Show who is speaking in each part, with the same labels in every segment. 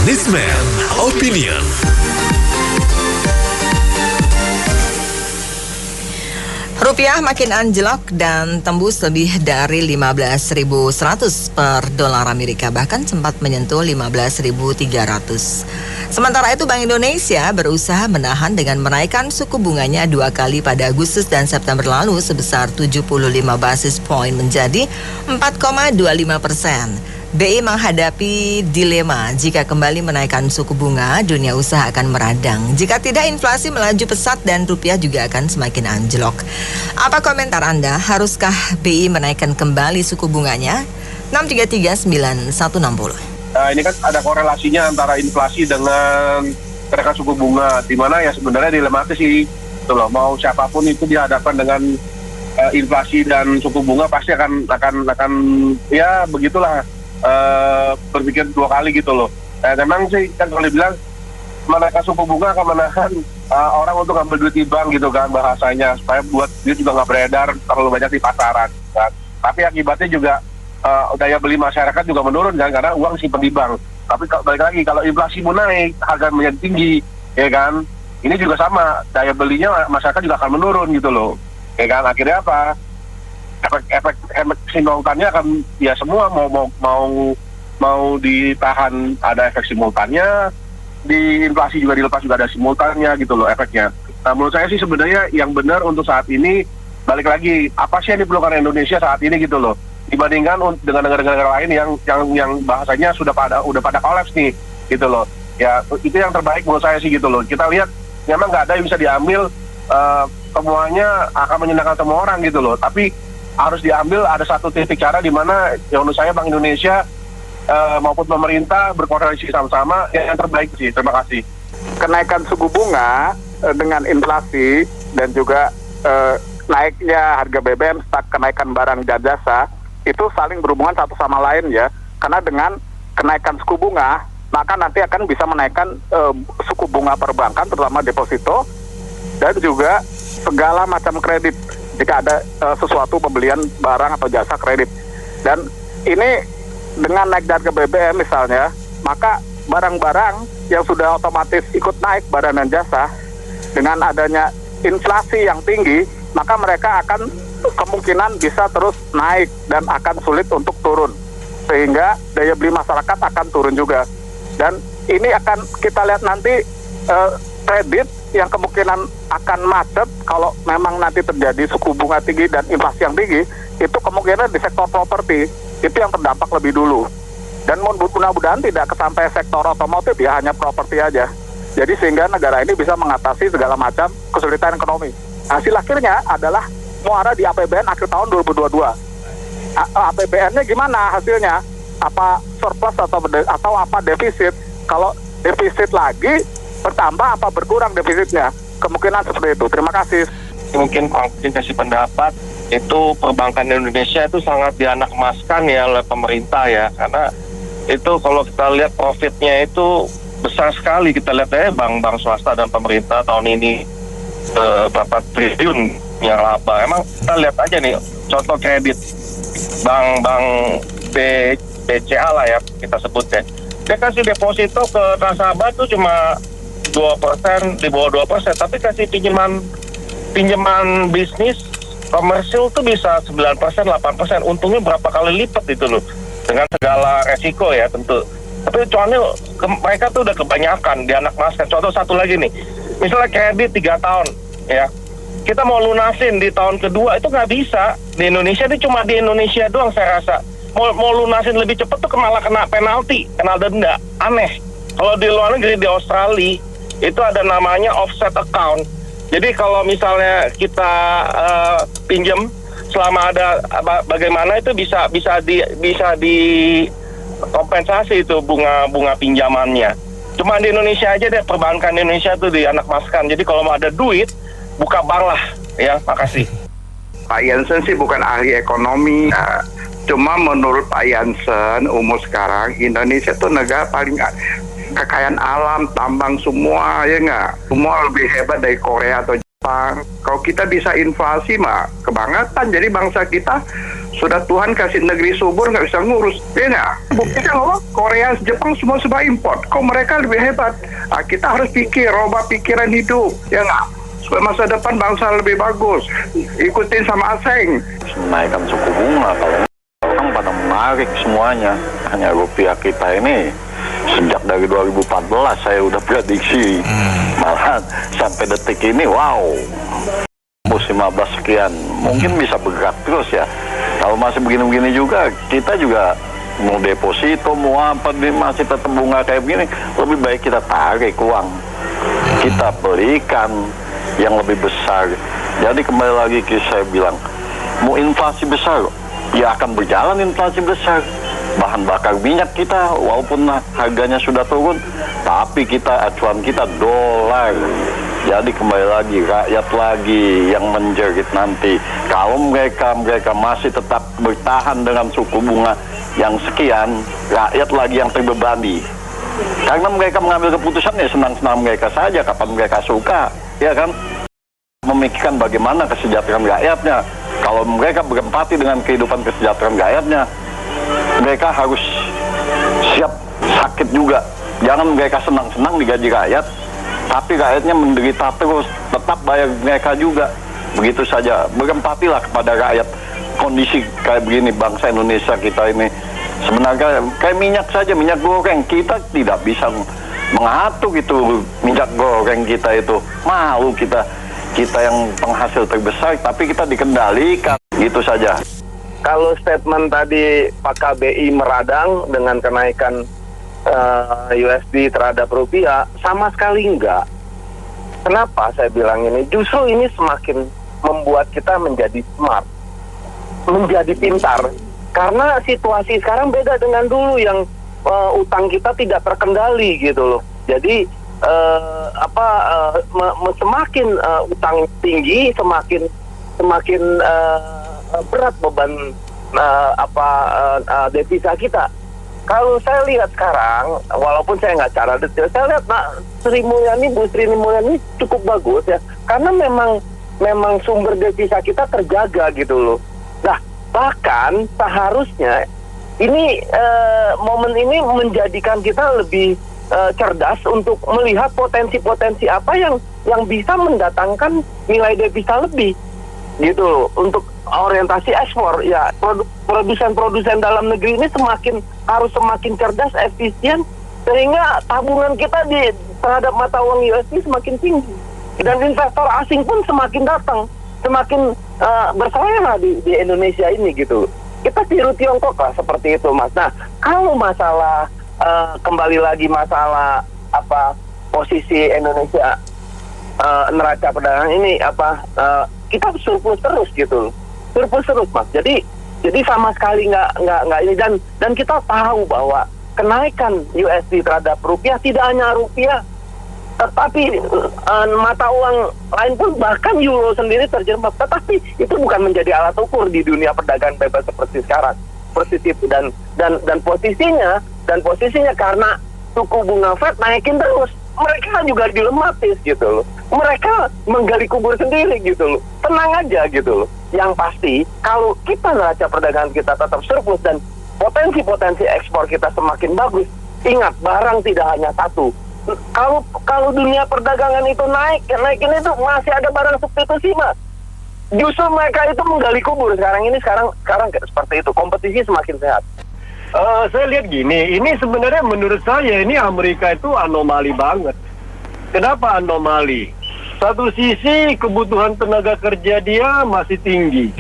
Speaker 1: Newsman Opinion.
Speaker 2: Rupiah makin anjlok dan tembus lebih dari 15.100 per dolar Amerika, bahkan sempat menyentuh 15.300. Sementara itu Bank Indonesia berusaha menahan dengan menaikkan suku bunganya 2 kali pada Agustus dan September lalu sebesar 75 basis poin menjadi 4,25%. BI menghadapi dilema jika kembali menaikkan suku bunga, dunia usaha akan meradang. Jika tidak, inflasi melaju pesat dan rupiah juga akan semakin anjlok. Apa komentar Anda? Haruskah BI menaikkan kembali suku bunganya? 6339160.
Speaker 3: Ini kan ada korelasinya antara inflasi dengan kenaikan suku bunga, di mana ya sebenarnya dilematis sih. Tuh loh, mau siapapun itu dihadapkan dengan inflasi dan suku bunga pasti akan ya begitulah. Berpikir 2 kali gitu loh. Memang sih kan kalau dibilang menaikkan suku bunga akan menahan orang untuk ngambil duit di bank gitu kan bahasanya, supaya buat duit juga nggak beredar terlalu banyak di pasaran kan. Tapi akibatnya juga daya beli masyarakat juga menurun kan, karena uang simpan di bank. Tapi balik lagi, kalau inflasi mau naik, harga menjadi tinggi ya kan, ini juga sama, daya belinya masyarakat juga akan menurun gitu loh ya kan. Akhirnya apa, efek simultannya akan ya semua mau ditahan, ada efek simultannya, di inflasi juga dilepas juga ada simultannya gitu loh efeknya. Nah, menurut saya sih sebenarnya yang benar untuk saat ini, balik lagi, apa sih yang diperlukan Indonesia saat ini gitu loh, dibandingkan dengan negara-negara lain yang bahasanya udah pada kolaps nih gitu loh. Ya itu yang terbaik menurut saya sih gitu loh. Kita lihat memang nggak ada yang bisa diambil semuanya akan menyenangkan semua orang gitu loh, tapi harus diambil ada satu titik cara di mana yang menurut saya Bank Indonesia maupun pemerintah berkoordinasi sama-sama yang terbaik sih. Terima kasih.
Speaker 4: Kenaikan suku bunga dengan inflasi dan juga naiknya harga BBM, kenaikan barang dan jasa itu saling berhubungan satu sama lain ya. Karena dengan kenaikan suku bunga maka nanti akan bisa menaikkan suku bunga perbankan terutama deposito dan juga segala macam kredit jika ada sesuatu pembelian barang atau jasa kredit. Dan ini dengan naik harga BBM misalnya, maka barang-barang yang sudah otomatis ikut naik barang dan jasa, dengan adanya inflasi yang tinggi, maka mereka akan kemungkinan bisa terus naik dan akan sulit untuk turun, sehingga daya beli masyarakat akan turun juga. Dan ini akan kita lihat nanti kredit yang kemungkinan akan macet kalau memang nanti terjadi suku bunga tinggi dan inflasi yang tinggi, itu kemungkinan di sektor properti itu yang terdampak lebih dulu. Dan mudah-mudahan tidak sampai sektor otomotif ya, hanya properti aja. Jadi sehingga negara ini bisa mengatasi segala macam kesulitan ekonomi. Hasil akhirnya adalah muara di APBN akhir tahun 2022. APBN-nya gimana hasilnya? Apa surplus atau apa defisit? Kalau defisit lagi bertambah apa berkurang defisitnya? Kemungkinan seperti itu. Terima kasih.
Speaker 5: Mungkin kasih pendapat, itu perbankan Indonesia itu sangat dianakmaskan ya oleh pemerintah ya, karena itu kalau kita lihat profitnya itu besar sekali. Kita lihat bank-bank swasta dan pemerintah tahun ini berapa triliun yang laba. Emang kita lihat aja nih contoh kredit bank BCA lah ya kita sebutnya, dia kasih deposito ke nasabah tuh cuma 2%, di bawah 2%, tapi kasih pinjaman bisnis komersil tuh bisa 9%, 8%, untungnya berapa kali lipat itu loh, dengan segala resiko ya tentu. Tapi soalnya mereka tuh udah kebanyakan dianakmaskan. Contoh satu lagi nih, misalnya kredit 3 tahun ya, kita mau lunasin di tahun kedua itu nggak bisa. Di Indonesia ini cuma di Indonesia doang saya rasa mau lunasin lebih cepat tuh malah kena penalti, kena denda. Aneh. Kalau di luar negeri, di Australia itu ada namanya offset account. Jadi kalau misalnya kita pinjam selama ada bagaimana itu bisa di kompensasi itu bunga pinjamannya. Cuma di Indonesia aja deh, perbankan Indonesia tuh dianakmaskan. Jadi kalau mau ada duit, buka bank lah ya. Makasih.
Speaker 4: Pak Jansen sih bukan ahli ekonomi. Cuma menurut Pak Jansen, umur sekarang Indonesia tuh negara paling kekayaan alam, tambang semua, ya nggak? Semua lebih hebat dari Korea atau Jepang. Kalau kita bisa inflasi mah kebangetan. Jadi bangsa kita
Speaker 6: Sudah Tuhan kasih negeri subur nggak bisa ngurus, ya nggak? Buktinya apa? Korea, Jepang semua serba import. Kok mereka lebih hebat? Kita harus pikir, rubah pikiran hidup, ya nggak? Supaya masa depan bangsa lebih bagus. Ikutin sama asing.
Speaker 7: Menaikkan suku bunga, kalau orang pada menarik semuanya. Hanya rupiah kita ini sejak dari 2014 saya udah prediksi. Malahan sampai detik ini, wow, 15 sekian. Mungkin bisa bergerak terus ya. Kalau masih begini-begini juga, kita juga mau deposito, mau apa, masih tetap bunga kayak begini, lebih baik kita tarik uang. Kita belikan yang lebih besar. Jadi kembali lagi saya bilang, mau inflasi besar, ya akan berjalan inflasi besar. Bahan bakar minyak kita, walaupun harganya sudah turun, tapi kita acuan kita dolar. Jadi kembali lagi, rakyat lagi yang menjerit nanti. Kalau mereka masih tetap bertahan dengan suku bunga yang sekian, rakyat lagi yang terbebani. Karena mereka mengambil keputusan ya senang-senang mereka saja, kapan mereka suka, ya kan? Memikirkan bagaimana kesejahteraan rakyatnya. Kalau mereka berempati dengan kehidupan kesejahteraan rakyatnya, mereka harus siap sakit juga. Jangan mereka senang-senang digaji rakyat, tapi rakyatnya menderita terus, tetap bayar mereka juga. Begitu saja, berempatilah kepada rakyat. Kondisi kayak begini, bangsa Indonesia kita ini sebenarnya kayak minyak saja, minyak goreng. Kita tidak bisa mengatur itu minyak goreng kita itu. Malu kita yang penghasil terbesar, tapi kita dikendalikan. Gitu saja.
Speaker 4: Kalau statement tadi Pak KBI meradang dengan kenaikan USD terhadap rupiah, sama sekali enggak. Kenapa saya bilang ini? Justru ini semakin membuat kita menjadi smart, menjadi pintar. Karena situasi sekarang beda dengan dulu yang utang kita tidak terkendali gitu loh. Jadi semakin utang tinggi, semakin berat beban devisa kita. Kalau saya lihat sekarang, walaupun saya nggak cara detail, saya lihat Bu Sri Mulyani cukup bagus ya, karena memang sumber devisa kita terjaga gitu loh. Nah, bahkan seharusnya ini momen ini menjadikan kita lebih cerdas untuk melihat potensi-potensi apa yang bisa mendatangkan nilai devisa lebih gitu loh, untuk orientasi ekspor. Ya, produsen-produsen dalam negeri ini harus semakin cerdas, efisien, sehingga tabungan kita terhadap mata uang USD semakin tinggi, dan investor asing pun semakin datang, semakin berselera di Indonesia ini gitu. Kita tiru Tiongkok lah seperti itu, Mas. Nah, kalau masalah kembali lagi masalah posisi Indonesia neraca perdagangan ini kita surplus terus gitu, surplus terus, Mas. Jadi sama sekali nggak ini, dan kita tahu bahwa kenaikan USD terhadap rupiah tidak hanya rupiah, tetapi mata uang lain pun, bahkan euro sendiri terjerembab. Tetapi itu bukan menjadi alat ukur di dunia perdagangan bebas seperti sekarang, seperti itu. Dan posisinya karena suku bunga Fed naikin terus, mereka juga dilematis gitu loh. Mereka menggali kubur sendiri gitu loh. Tenang aja gitu loh. Yang pasti kalau kita neraca perdagangan kita tetap surplus dan potensi ekspor kita semakin bagus, ingat, barang tidak hanya satu. Kalau dunia perdagangan itu naikin itu masih ada barang substitusi, Mas. Justru mereka itu menggali kubur sekarang seperti itu. Kompetisi semakin sehat.
Speaker 8: Saya lihat gini, ini sebenarnya menurut saya ini Amerika itu anomali banget. Kenapa anomali? Satu sisi kebutuhan tenaga kerja dia masih tinggi,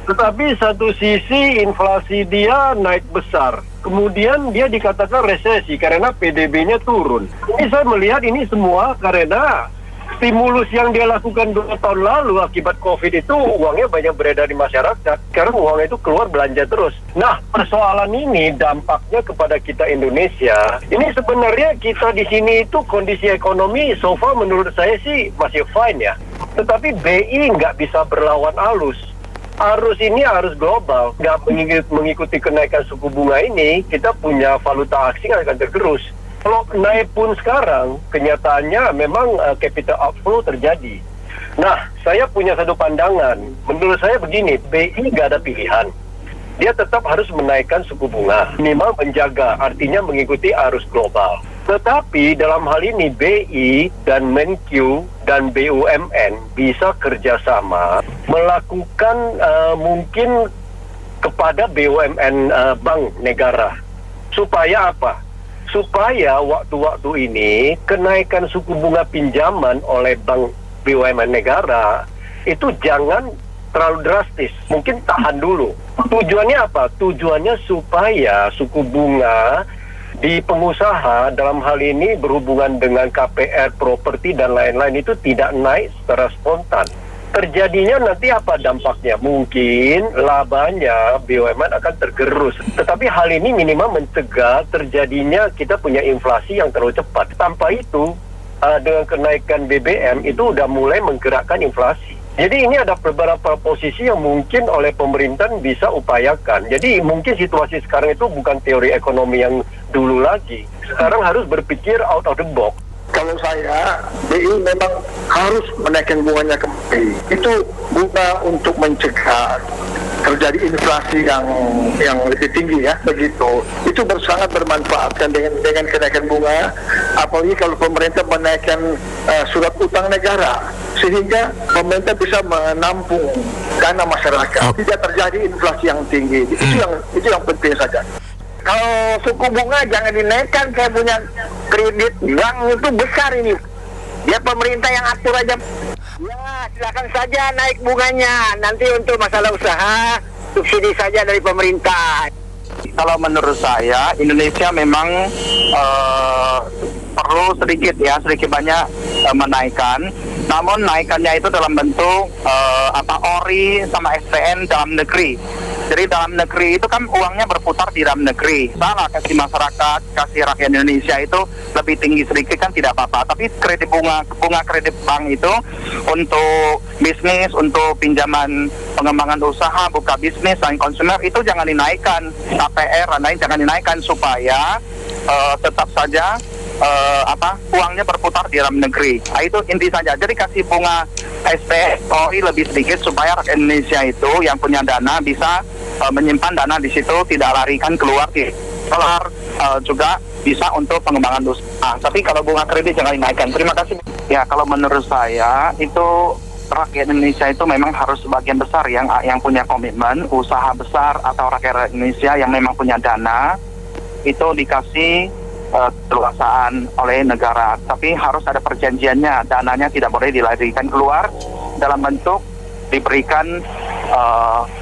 Speaker 8: tetapi satu sisi inflasi dia naik besar. Kemudian dia dikatakan resesi karena PDB-nya turun. Ini saya melihat ini semua karena stimulus yang dia lakukan 2 tahun lalu akibat COVID itu uangnya banyak beredar di masyarakat. Sekarang uangnya itu keluar belanja terus. Nah, persoalan ini dampaknya kepada kita Indonesia. Ini sebenarnya kita di sini itu kondisi ekonomi so far menurut saya sih masih fine ya. Tetapi BI nggak bisa berlawan arus. Arus ini arus global. Nggak mengikuti kenaikan suku bunga ini, kita punya valuta asing akan tergerus. Kalau naik pun sekarang, kenyataannya memang capital outflow terjadi. Nah, saya punya satu pandangan. Menurut saya begini, BI nggak ada pilihan. dia tetap harus menaikkan suku bunga, minimal menjaga, artinya mengikuti arus global. Tetapi dalam hal ini BI dan Menkyu dan BUMN bisa kerjasama melakukan mungkin kepada BUMN bank negara. Supaya apa? Supaya waktu-waktu ini kenaikan suku bunga pinjaman oleh bank BUMN negara itu jangan terlalu drastis, mungkin tahan dulu. Tujuannya apa? Tujuannya supaya suku bunga di pengusaha dalam hal ini berhubungan dengan KPR, properti dan lain-lain itu tidak naik secara spontan. Terjadinya nanti apa dampaknya? Mungkin labanya BUMN akan tergerus. Tetapi hal ini minimal mencegah terjadinya kita punya inflasi yang terlalu cepat. Tanpa itu, dengan kenaikan BBM itu udah mulai menggerakkan inflasi. Jadi ini ada beberapa posisi yang mungkin oleh pemerintah bisa upayakan. Jadi mungkin situasi sekarang itu bukan teori ekonomi yang dulu lagi. Sekarang harus berpikir out of the box.
Speaker 9: Kalau saya, BI memang harus menaikkan bunganya kembali. Itu bunga untuk mencegah terjadi inflasi yang lebih tinggi ya, begitu. Itu sangat bermanfaat kan dengan kenaikan bunga, apalagi kalau pemerintah menaikkan surat utang negara, sehingga pemerintah bisa menampung dana masyarakat, tidak terjadi inflasi yang tinggi. Itu yang penting saja.
Speaker 10: Kalau suku bunga jangan dinaikkan, saya punya kredit bank itu besar ini. Biar pemerintah yang atur aja. Ya, silakan saja naik bunganya. Nanti untuk masalah usaha, subsidi saja dari pemerintah.
Speaker 4: Kalau menurut saya, Indonesia memang perlu sedikit banyak menaikkan. Namun naikannya itu dalam bentuk ORI sama SPN dalam negeri. Jadi dalam negeri itu kan uangnya berputar di dalam negeri. Salah kasih masyarakat, kasih rakyat Indonesia itu lebih tinggi sedikit kan tidak apa-apa. Tapi kredit bunga kredit bank itu untuk bisnis, untuk pinjaman pengembangan usaha, buka bisnis, dan konsumer itu jangan dinaikkan. KPR dan lain jangan dinaikkan supaya tetap saja uangnya berputar di dalam negeri. Itu inti saja. Jadi kasih bunga SPOI lebih sedikit supaya rakyat Indonesia itu yang punya dana bisa menyimpan dana di situ, tidak larikan keluar di dolar, juga bisa untuk pengembangan usaha. Tapi kalau bunga kredit jangan dinaikkan. Terima kasih. Ya, kalau menurut saya itu rakyat Indonesia itu memang harus sebagian besar yang punya komitmen, usaha besar atau rakyat Indonesia yang memang punya dana itu dikasih keluasaan oleh negara, tapi harus ada perjanjiannya. Dananya tidak boleh dilarikan keluar dalam bentuk diberikan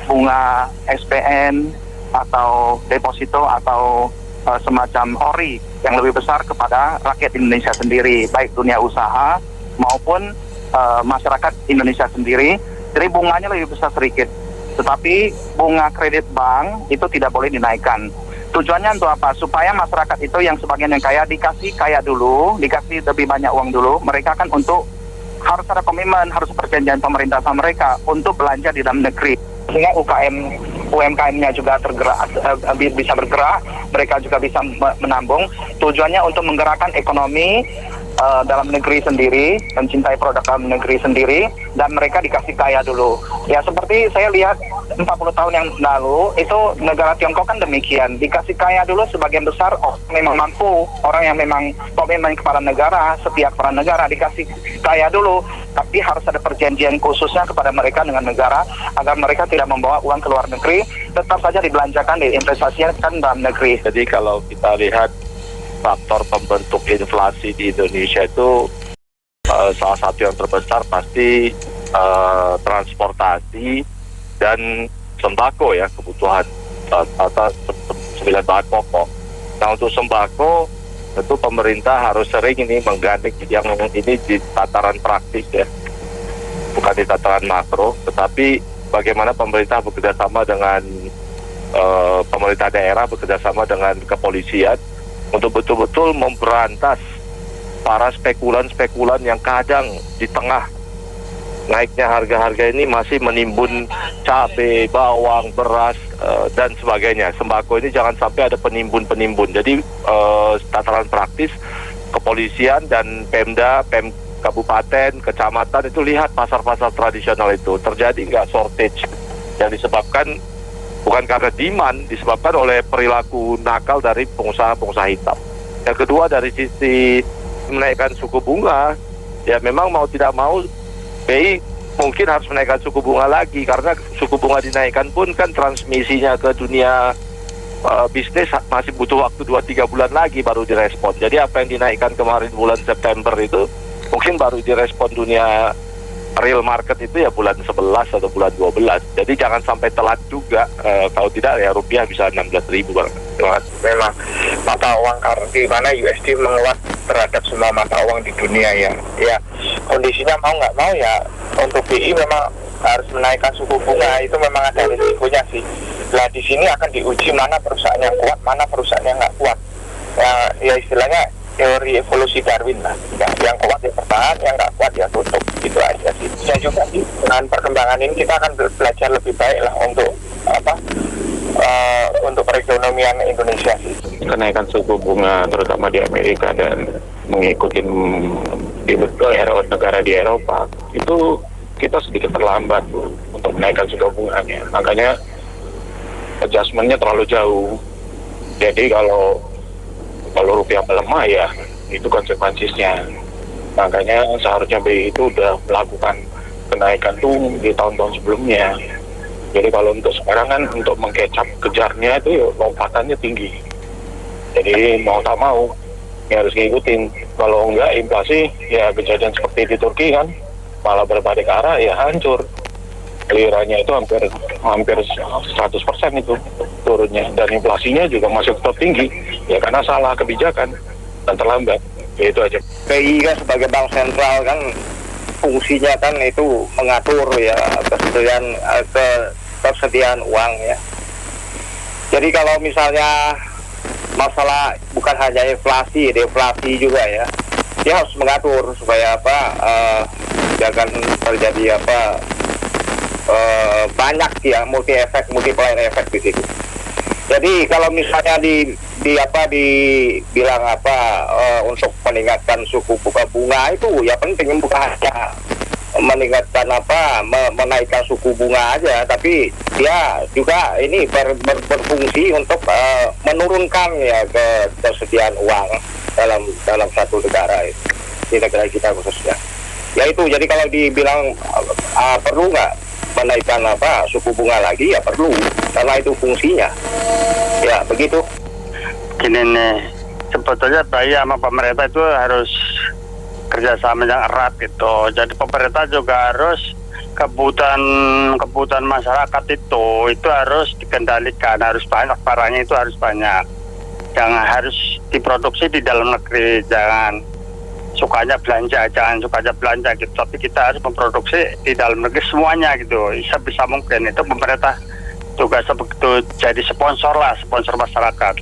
Speaker 4: bunga SPN atau deposito atau semacam ORI yang lebih besar kepada rakyat Indonesia sendiri, baik dunia usaha maupun masyarakat Indonesia sendiri. Jadi bunganya lebih besar sedikit, tetapi bunga kredit bank itu tidak boleh dinaikkan. Tujuannya untuk apa? Supaya masyarakat itu yang sebagian yang kaya dikasih kaya dulu, dikasih lebih banyak uang dulu. Mereka kan harus ada komitmen, harus perjanjian pemerintah sama mereka untuk belanja di dalam negeri. Sehingga UMKM-nya juga bisa bergerak, mereka juga bisa menambung. Tujuannya untuk menggerakkan ekonomi dalam negeri sendiri, mencintai produk dalam negeri sendiri, dan mereka dikasih kaya dulu. Ya seperti saya lihat 40 tahun yang lalu, itu negara Tiongkok kan demikian. Dikasih kaya dulu sebagian besar, memang mampu, orang yang memang komitmen kepada negara, setia kepada negara, dikasih kaya dulu. Tapi harus ada perjanjian khususnya kepada mereka dengan negara, agar mereka tidak membawa uang ke luar negeri, tetap saja dibelanjakan, diinvestasikan dalam negeri.
Speaker 5: Jadi kalau kita lihat faktor pembentuk inflasi di Indonesia itu salah satu yang terbesar pasti transportasi dan sembako ya, kebutuhan atau 9 bahan pokok. Nah untuk sembako tentu pemerintah harus sering ini menggandeng yang ini di tataran praktis ya, bukan di tataran makro, tetapi bagaimana pemerintah bekerjasama dengan pemerintah daerah, bekerjasama dengan kepolisian untuk betul-betul memberantas para spekulan-spekulan yang kadang di tengah naiknya harga-harga ini masih menimbun cabai, bawang, beras, dan sebagainya. Sembako ini jangan sampai ada penimbun-penimbun. Jadi tataran praktis, kepolisian dan Pemda, kabupaten, kecamatan itu lihat pasar-pasar tradisional itu terjadi nggak shortage yang disebabkan bukan karena demand, disebabkan oleh perilaku nakal dari pengusaha-pengusaha hitam. Yang kedua, dari sisi menaikkan suku bunga, ya memang mau tidak mau BI mungkin harus menaikkan suku bunga lagi, karena suku bunga dinaikkan pun kan transmisinya ke dunia bisnis masih butuh waktu 2-3 bulan lagi baru direspon. Jadi apa yang dinaikkan kemarin bulan September itu mungkin baru direspon dunia real market itu ya bulan 11 atau bulan 12. Jadi jangan sampai telat juga, kalau tidak ya rupiah bisa 16.000 Bang.
Speaker 10: Memang mata uang di mana USD menguat terhadap semua mata uang di dunia ya. Ya kondisinya mau nggak mau ya untuk BI memang harus menaikkan suku bunga, itu memang ada risikonya sih. Nah di sini akan diuji mana perusahaan yang kuat, mana perusahaan yang nggak kuat. Ya istilahnya teori evolusi Darwin lah. Yang kuat ya bertahan, yang nggak kuat ya tutup. Itu aja sih. Saya juga sih dengan perkembangan ini kita akan belajar lebih baik lah untuk untuk perekonomian Indonesia sih.
Speaker 4: Kenaikan suku bunga terutama di Amerika dan mengikuti di negara di Eropa itu kita sedikit terlambat untuk menaikkan suku bunganya. Makanya adjustmentnya terlalu jauh. Jadi kalau rupiah melemah ya itu konsekuensinya. Makanya seharusnya BI itu udah melakukan kenaikan tuh di tahun-tahun sebelumnya. Jadi kalau untuk sekarang kan untuk mengkecap kejarnya itu ya lompatannya tinggi. Jadi mau tak mau ya harus ngikutin. Kalau enggak inflasi ya kejadian seperti di Turki kan malah berbalik arah ya hancur. Liranya itu hampir 100% itu turunnya, dan inflasinya juga masih tetap tinggi ya karena salah kebijakan dan terlambat. Ya itu aja.
Speaker 10: BI kan sebagai bank sentral kan fungsinya kan itu mengatur ya ketersediaan uang ya. Jadi kalau misalnya masalah bukan hanya inflasi, deflasi juga ya, dia harus mengatur supaya jangan terjadi banyak ya multiplier efek di situ. Jadi kalau misalnya dibilang untuk meningkatkan suku bunga itu ya penting, bukan hanya meningkatkan menaikkan suku bunga aja, tapi dia juga ini berfungsi untuk menurunkan ya ketersediaan uang dalam satu negara, di negara kita khususnya. Ya itu, jadi kalau dibilang perlu nggak menaikkan suku bunga lagi, ya perlu, karena itu fungsinya. Ya begitu.
Speaker 11: Gini nih, sebetulnya BI sama pemerintah itu harus kerjasama yang erat gitu. Jadi pemerintah juga harus kebutuhan masyarakat itu harus dikendalikan, harus banyak barangnya, itu harus banyak. Jangan harus diproduksi di dalam negeri, jangan sukanya belanja gitu, tapi kita harus memproduksi di dalam negeri semuanya gitu, sebisa mungkin. Itu pemerintah juga sebegitu jadi sponsor masyarakat.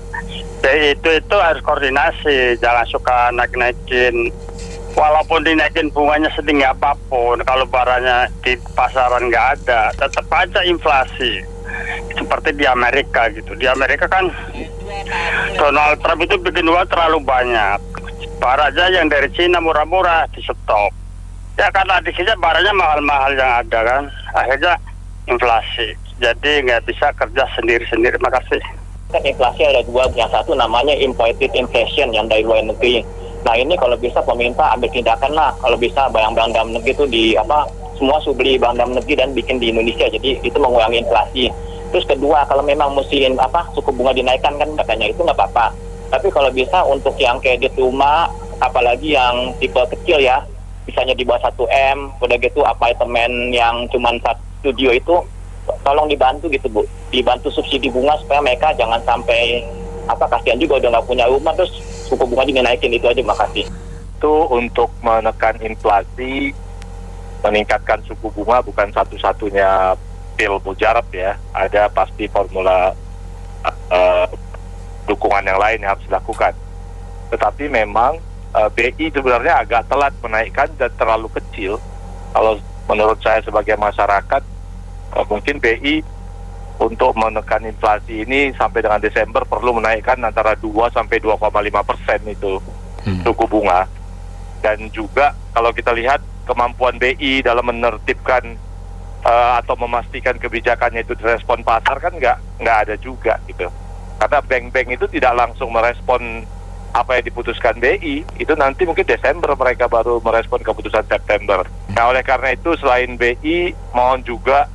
Speaker 11: Jadi itu harus koordinasi, jangan suka naikin, walaupun dinaikin bunganya setinggi apapun, kalau barangnya di pasaran nggak ada, tetap aja inflasi. Seperti di Amerika gitu, di Amerika kan Donald Trump itu bikin uang terlalu banyak. Barang aja yang dari Cina murah-murah di stop. Ya karena di sini barangnya mahal-mahal yang ada kan. Akhirnya inflasi. Jadi nggak bisa kerja sendiri-sendiri. Makasih.
Speaker 12: Kan inflasi ada dua. Yang satu namanya imported inflation yang dari luar negeri. Nah ini kalau bisa pemerintah ambil tindakan lah. Kalau bisa barang-barang dalam negeri itu semua beli barang dalam negeri dan bikin di Indonesia. Jadi itu mengurangi inflasi. Terus kedua, kalau memang mesti suku bunga dinaikkan kan katanya, itu nggak apa-apa. Tapi kalau bisa untuk yang kredit rumah, apalagi yang tipe kecil ya, misalnya di bawah 1M, udah gitu apartemen yang cuma 1 studio itu, tolong dibantu gitu Bu. Dibantu subsidi bunga supaya mereka jangan sampai, kasihan juga udah nggak punya rumah, terus suku bunga dinaikin. Itu aja, makasih.
Speaker 5: Itu untuk menekan inflasi, meningkatkan suku bunga bukan satu-satunya pil mujarab ya. Ada pasti formula dukungan yang lain yang harus dilakukan. Tetapi memang BI sebenarnya agak telat menaikkan dan terlalu kecil. Kalau menurut saya sebagai masyarakat, mungkin BI untuk menekan inflasi ini sampai dengan Desember perlu menaikkan antara 2-2,5% itu suku bunga. Dan juga kalau kita lihat kemampuan BI dalam menertibkan atau memastikan kebijakannya itu direspon pasar kan nggak ada juga gitu. Karena bank-bank itu tidak langsung merespon apa yang diputuskan BI, itu nanti mungkin Desember mereka baru merespon keputusan September. Nah, oleh karena itu selain BI, mohon juga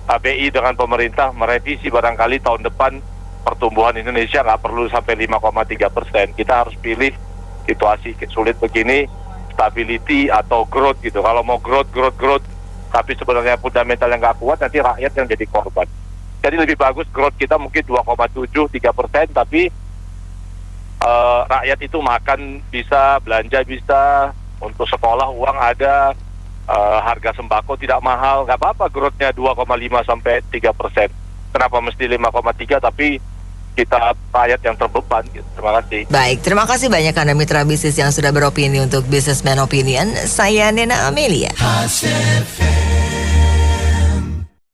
Speaker 5: BI dengan pemerintah merevisi barangkali tahun depan pertumbuhan Indonesia nggak perlu sampai 5,3%. Kita harus pilih situasi sulit begini, stability atau growth gitu. Kalau mau growth, tapi sebenarnya fundamental yang nggak kuat, nanti rakyat yang jadi korban. Jadi lebih bagus growth kita mungkin 2,7-3%, tapi rakyat itu makan bisa, belanja bisa, untuk sekolah uang ada, harga sembako tidak mahal, nggak apa-apa growth-nya 2,5-3%. Kenapa mesti 5,3 tapi kita rakyat yang terbeban gitu. Terima kasih.
Speaker 2: Baik, terima kasih banyak Anda mitra bisnis yang sudah beropini untuk Businessman Opinion. Saya Nena Amelia.